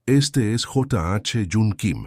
Este es J.H. Jun Kim,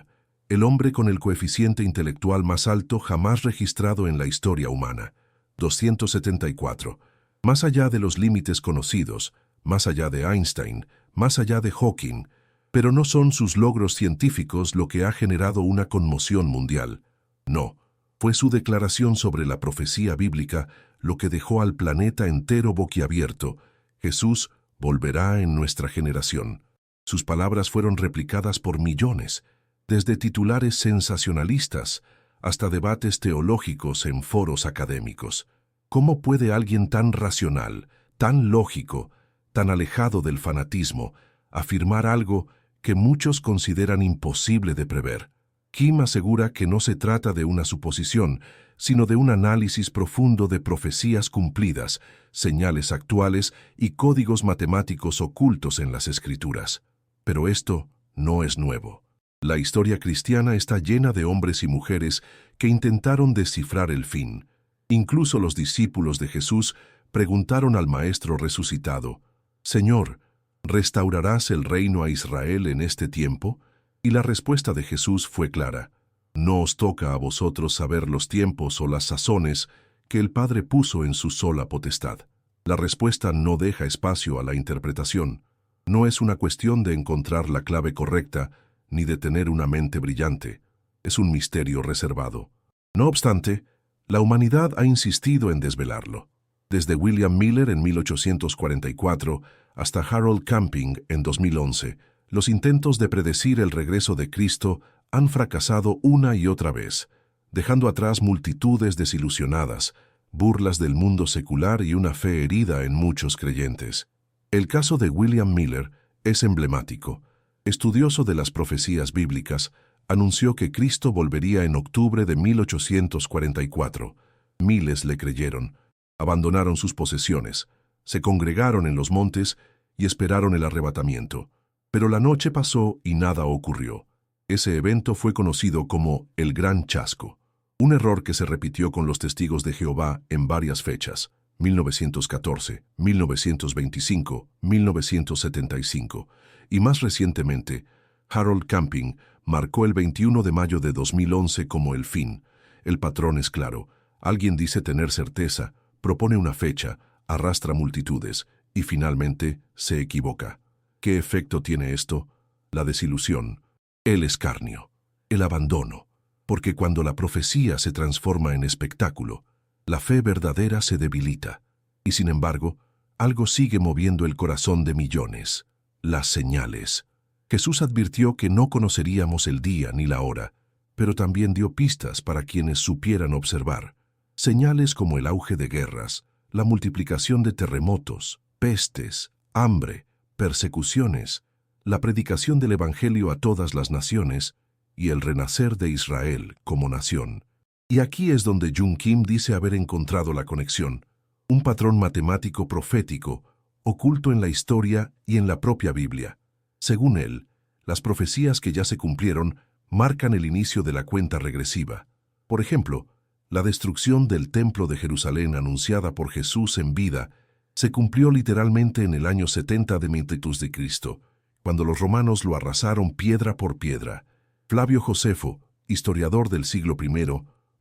el hombre con el coeficiente intelectual más alto jamás registrado en la historia humana, 274. Más allá de los límites conocidos, más allá de Einstein, más allá de Hawking, pero no son sus logros científicos lo que ha generado una conmoción mundial. No, fue su declaración sobre la profecía bíblica lo que dejó al planeta entero boquiabierto. Jesús volverá en nuestra generación. Sus palabras fueron replicadas por millones, desde titulares sensacionalistas hasta debates teológicos en foros académicos. ¿Cómo puede alguien tan racional, tan lógico, tan alejado del fanatismo, afirmar algo que muchos consideran imposible de prever? Kim asegura que no se trata de una suposición, sino de un análisis profundo de profecías cumplidas, señales actuales y códigos matemáticos ocultos en las Escrituras. Pero esto no es nuevo. La historia cristiana está llena de hombres y mujeres que intentaron descifrar el fin. Incluso los discípulos de Jesús preguntaron al Maestro resucitado: «Señor, ¿restaurarás el reino a Israel en este tiempo?». Y la respuesta de Jesús fue clara: «No os toca a vosotros saber los tiempos o las sazones que el Padre puso en su sola potestad». La respuesta no deja espacio a la interpretación. No es una cuestión de encontrar la clave correcta ni de tener una mente brillante. Es un misterio reservado. No obstante, la humanidad ha insistido en desvelarlo. Desde William Miller en 1844 hasta Harold Camping en 2011, los intentos de predecir el regreso de Cristo han fracasado una y otra vez, dejando atrás multitudes desilusionadas, burlas del mundo secular y una fe herida en muchos creyentes. El caso de William Miller es emblemático. Estudioso de las profecías bíblicas, anunció que Cristo volvería en octubre de 1844. Miles le creyeron, abandonaron sus posesiones, se congregaron en los montes y esperaron el arrebatamiento. Pero la noche pasó y nada ocurrió. Ese evento fue conocido como el Gran Chasco, un error que se repitió con los testigos de Jehová en varias fechas: 1914, 1925, 1975, y más recientemente, Harold Camping marcó el 21 de mayo de 2011 como el fin. El patrón es claro: alguien dice tener certeza, propone una fecha, arrastra multitudes y finalmente se equivoca. ¿Qué efecto tiene esto? La desilusión, el escarnio, el abandono, porque cuando la profecía se transforma en espectáculo, la fe verdadera se debilita, y sin embargo, algo sigue moviendo el corazón de millones: las señales. Jesús advirtió que no conoceríamos el día ni la hora, pero también dio pistas para quienes supieran observar. Señales como el auge de guerras, la multiplicación de terremotos, pestes, hambre, persecuciones, la predicación del Evangelio a todas las naciones y el renacer de Israel como nación. Y aquí es donde Jun Kim dice haber encontrado la conexión, un patrón matemático profético, oculto en la historia y en la propia Biblia. Según él, las profecías que ya se cumplieron marcan el inicio de la cuenta regresiva. Por ejemplo, la destrucción del Templo de Jerusalén anunciada por Jesús en vida se cumplió literalmente en el año 70 de Cristo, cuando los romanos lo arrasaron piedra por piedra. Flavio Josefo, historiador del siglo I,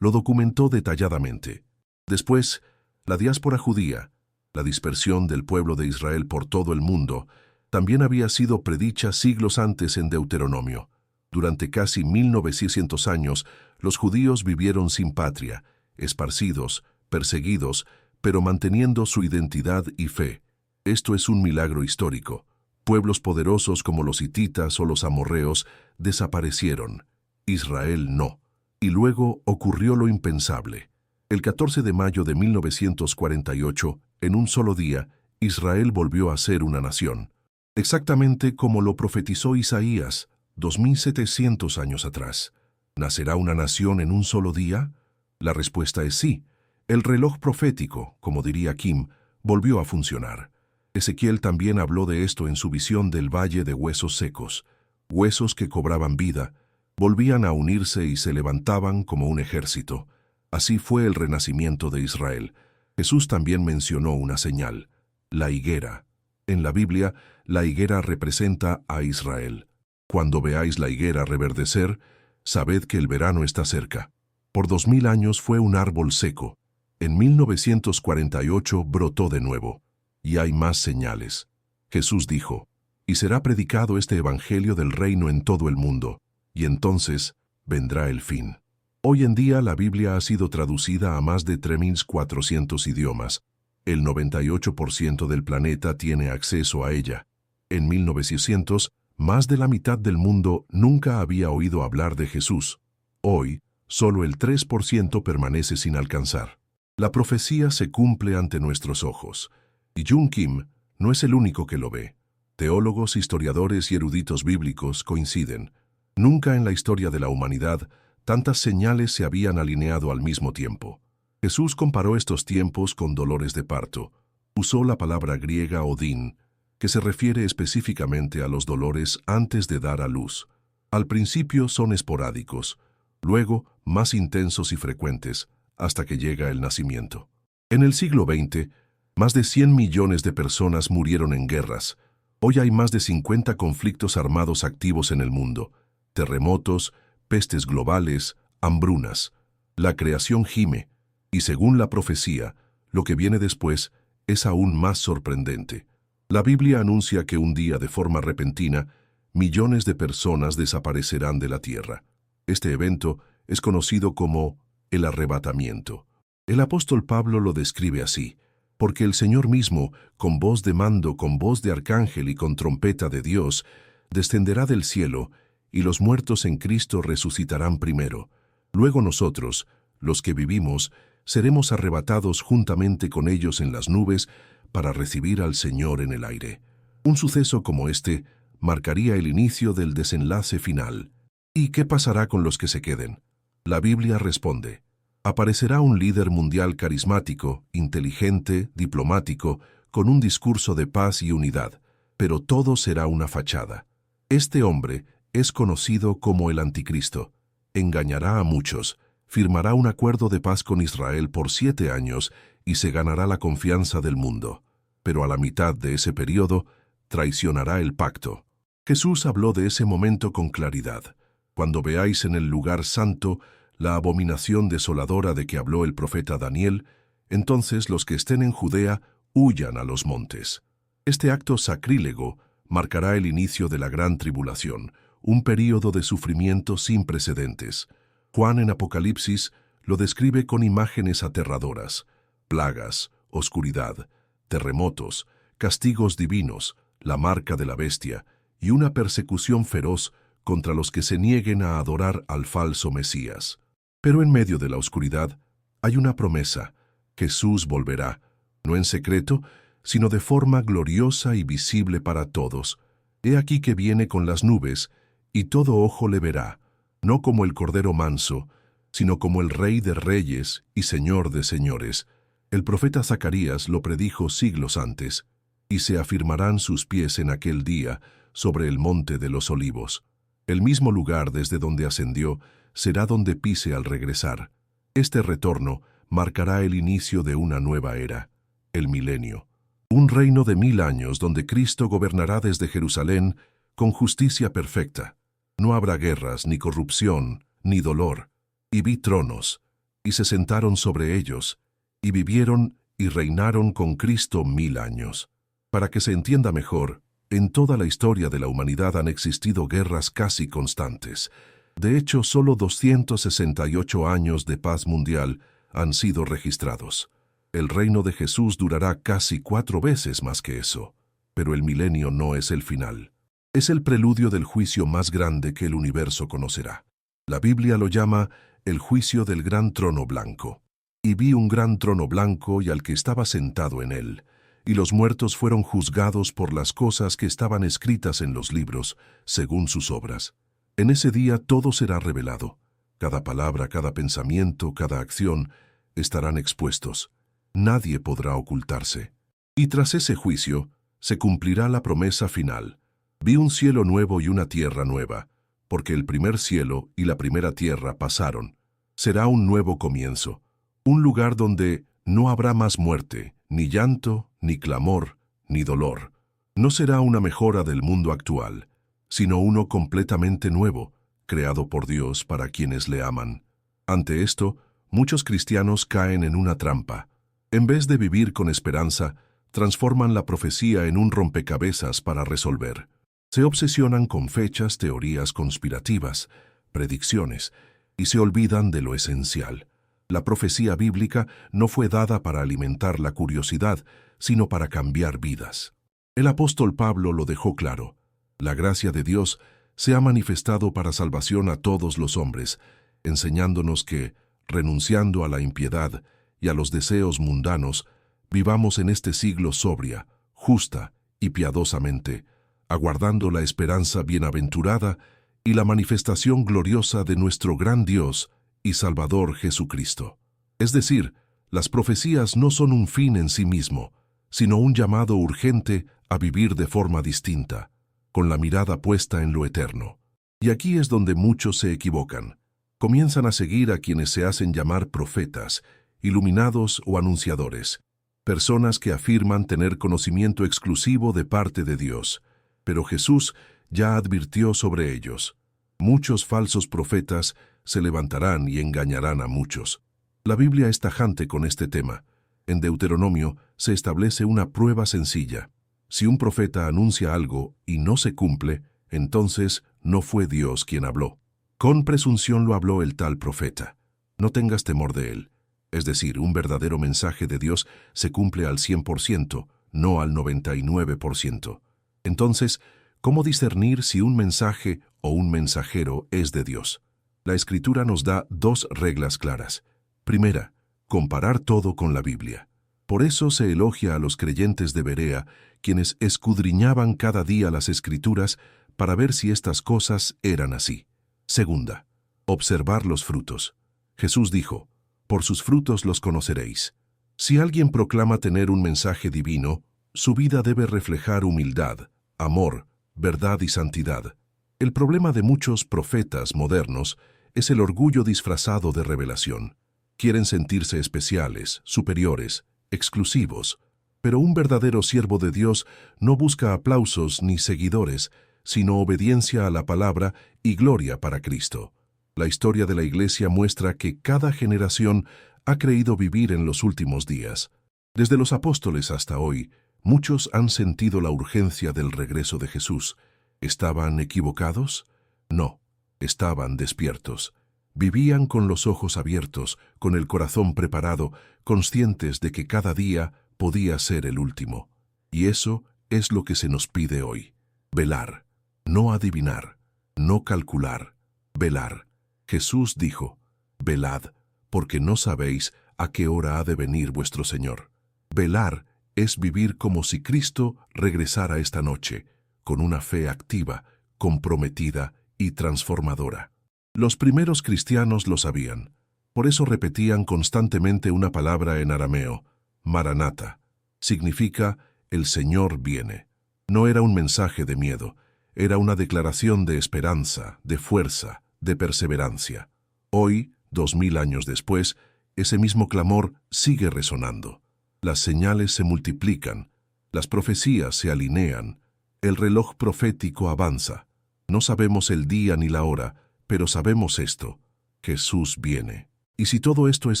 lo documentó detalladamente. Después, la diáspora judía, la dispersión del pueblo de Israel por todo el mundo, también había sido predicha siglos antes en Deuteronomio. Durante casi 1900 años, los judíos vivieron sin patria, esparcidos, perseguidos, pero manteniendo su identidad y fe. Esto es un milagro histórico. Pueblos poderosos como los hititas o los amorreos desaparecieron. Israel no. Y luego ocurrió lo impensable. El 14 de mayo de 1948, en un solo día, Israel volvió a ser una nación. Exactamente como lo profetizó Isaías, 2700 años atrás. ¿Nacerá una nación en un solo día? La respuesta es sí. El reloj profético, como diría Kim, volvió a funcionar. Ezequiel también habló de esto en su visión del valle de huesos secos. Huesos que cobraban vida, volvían a unirse y se levantaban como un ejército. Así fue el renacimiento de Israel. Jesús también mencionó una señal: la higuera. En la Biblia, la higuera representa a Israel. Cuando veáis la higuera reverdecer, sabed que el verano está cerca. Por 2000 años fue un árbol seco. En 1948 brotó de nuevo. Y hay más señales. Jesús dijo, y será predicado este evangelio del reino en todo el mundo, y entonces vendrá el fin. Hoy en día la Biblia ha sido traducida a más de 3.400 idiomas. El 98% del planeta tiene acceso a ella. En 1900, más de la mitad del mundo nunca había oído hablar de Jesús. Hoy, solo el 3% permanece sin alcanzar. La profecía se cumple ante nuestros ojos. Y Jung Kim no es el único que lo ve. Teólogos, historiadores y eruditos bíblicos coinciden. Nunca en la historia de la humanidad tantas señales se habían alineado al mismo tiempo. Jesús comparó estos tiempos con dolores de parto. Usó la palabra griega odín, que se refiere específicamente a los dolores antes de dar a luz. Al principio son esporádicos, luego más intensos y frecuentes, hasta que llega el nacimiento. En el siglo XX, más de 100 millones de personas murieron en guerras. Hoy hay más de 50 conflictos armados activos en el mundo, terremotos, pestes globales, hambrunas. La creación gime, y según la profecía, lo que viene después es aún más sorprendente. La Biblia anuncia que un día, de forma repentina, millones de personas desaparecerán de la tierra. Este evento es conocido como el arrebatamiento. El apóstol Pablo lo describe así: porque el Señor mismo, con voz de mando, con voz de arcángel y con trompeta de Dios, descenderá del cielo, y los muertos en Cristo resucitarán primero. Luego nosotros, los que vivimos, seremos arrebatados juntamente con ellos en las nubes para recibir al Señor en el aire. Un suceso como este marcaría el inicio del desenlace final. ¿Y qué pasará con los que se queden? La Biblia responde: aparecerá un líder mundial carismático, inteligente, diplomático, con un discurso de paz y unidad, pero todo será una fachada. Este hombre es conocido como el Anticristo. Engañará a muchos, firmará un acuerdo de paz con Israel por 7 años y se ganará la confianza del mundo. Pero a la mitad de ese periodo, traicionará el pacto. Jesús habló de ese momento con claridad. Cuando veáis en el lugar santo la abominación desoladora de que habló el profeta Daniel, entonces los que estén en Judea huyan a los montes. Este acto sacrílego marcará el inicio de la gran tribulación, un período de sufrimiento sin precedentes. Juan en Apocalipsis lo describe con imágenes aterradoras: plagas, oscuridad, terremotos, castigos divinos, la marca de la bestia y una persecución feroz contra los que se nieguen a adorar al falso Mesías. Pero en medio de la oscuridad hay una promesa: Jesús volverá, no en secreto, sino de forma gloriosa y visible para todos. He aquí que viene con las nubes, y todo ojo le verá, no como el Cordero manso, sino como el Rey de reyes y Señor de señores. El profeta Zacarías lo predijo siglos antes: y se afirmarán sus pies en aquel día sobre el monte de los olivos. El mismo lugar desde donde ascendió será donde pise al regresar. Este retorno marcará el inicio de una nueva era, el milenio. Un reino de 1000 años donde Cristo gobernará desde Jerusalén con justicia perfecta. No habrá guerras, ni corrupción, ni dolor. Y vi tronos, y se sentaron sobre ellos, y vivieron y reinaron con Cristo 1000 años. Para que se entienda mejor, en toda la historia de la humanidad han existido guerras casi constantes. De hecho, solo 268 años de paz mundial han sido registrados. El reino de Jesús durará casi 4 veces más que eso. Pero el milenio no es el final. Es el preludio del juicio más grande que el universo conocerá. La Biblia lo llama el juicio del gran trono blanco. Y vi un gran trono blanco y al que estaba sentado en él, y los muertos fueron juzgados por las cosas que estaban escritas en los libros, según sus obras. En ese día todo será revelado. Cada palabra, cada pensamiento, cada acción estarán expuestos. Nadie podrá ocultarse. Y tras ese juicio se cumplirá la promesa final. Vi un cielo nuevo y una tierra nueva, porque el primer cielo y la primera tierra pasaron. Será un nuevo comienzo, un lugar donde no habrá más muerte, ni llanto, ni clamor, ni dolor. No será una mejora del mundo actual, sino uno completamente nuevo, creado por Dios para quienes le aman. Ante esto, muchos cristianos caen en una trampa. En vez de vivir con esperanza, transforman la profecía en un rompecabezas para resolver. Se obsesionan con fechas, teorías conspirativas, predicciones, y se olvidan de lo esencial. La profecía bíblica no fue dada para alimentar la curiosidad, sino para cambiar vidas. El apóstol Pablo lo dejó claro. La gracia de Dios se ha manifestado para salvación a todos los hombres, enseñándonos que, renunciando a la impiedad y a los deseos mundanos, vivamos en este siglo sobria, justa y piadosamente, aguardando la esperanza bienaventurada y la manifestación gloriosa de nuestro gran Dios y Salvador Jesucristo. Es decir, las profecías no son un fin en sí mismo, sino un llamado urgente a vivir de forma distinta, con la mirada puesta en lo eterno. Y aquí es donde muchos se equivocan. Comienzan a seguir a quienes se hacen llamar profetas, iluminados o anunciadores, personas que afirman tener conocimiento exclusivo de parte de Dios. Pero Jesús ya advirtió sobre ellos. Muchos falsos profetas se levantarán y engañarán a muchos. La Biblia es tajante con este tema. En Deuteronomio se establece una prueba sencilla. Si un profeta anuncia algo y no se cumple, entonces no fue Dios quien habló. Con presunción lo habló el tal profeta. No tengas temor de él. Es decir, un verdadero mensaje de Dios se cumple al 100%, no al 99%. Entonces, ¿cómo discernir si un mensaje o un mensajero es de Dios? La Escritura nos da dos reglas claras. Primera, comparar todo con la Biblia. Por eso se elogia a los creyentes de Berea, quienes escudriñaban cada día las Escrituras para ver si estas cosas eran así. Segunda, observar los frutos. Jesús dijo, «Por sus frutos los conoceréis». Si alguien proclama tener un mensaje divino, su vida debe reflejar humildad, amor, verdad y santidad. El problema de muchos profetas modernos es el orgullo disfrazado de revelación. Quieren sentirse especiales, superiores, exclusivos, pero un verdadero siervo de Dios no busca aplausos ni seguidores, sino obediencia a la palabra y gloria para Cristo. La historia de la Iglesia muestra que cada generación ha creído vivir en los últimos días. Desde los apóstoles hasta hoy, muchos han sentido la urgencia del regreso de Jesús. ¿Estaban equivocados? No, estaban despiertos. Vivían con los ojos abiertos, con el corazón preparado, conscientes de que cada día podía ser el último. Y eso es lo que se nos pide hoy. Velar, no adivinar, no calcular, velar. Jesús dijo, «Velad, porque no sabéis a qué hora ha de venir vuestro Señor». Velar es vivir como si Cristo regresara esta noche, con una fe activa, comprometida y transformadora. Los primeros cristianos lo sabían. Por eso repetían constantemente una palabra en arameo, Maranata. Significa, el Señor viene. No era un mensaje de miedo, era una declaración de esperanza, de fuerza, de perseverancia. Hoy, 2000 años después, ese mismo clamor sigue resonando. Las señales se multiplican, las profecías se alinean, el reloj profético avanza. No sabemos el día ni la hora, pero sabemos esto, Jesús viene. Y si todo esto es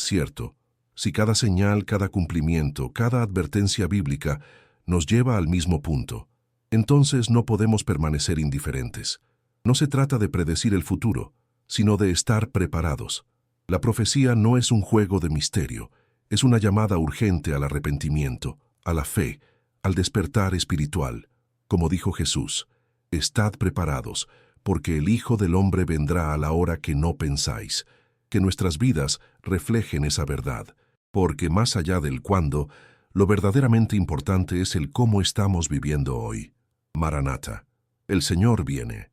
cierto, si cada señal, cada cumplimiento, cada advertencia bíblica nos lleva al mismo punto, entonces no podemos permanecer indiferentes. No se trata de predecir el futuro, sino de estar preparados. La profecía no es un juego de misterio, es una llamada urgente al arrepentimiento, a la fe, al despertar espiritual. Como dijo Jesús, «Estad preparados, porque el Hijo del Hombre vendrá a la hora que no pensáis». Que nuestras vidas reflejen esa verdad, porque más allá del cuándo, lo verdaderamente importante es el cómo estamos viviendo hoy. Maranata, el Señor viene.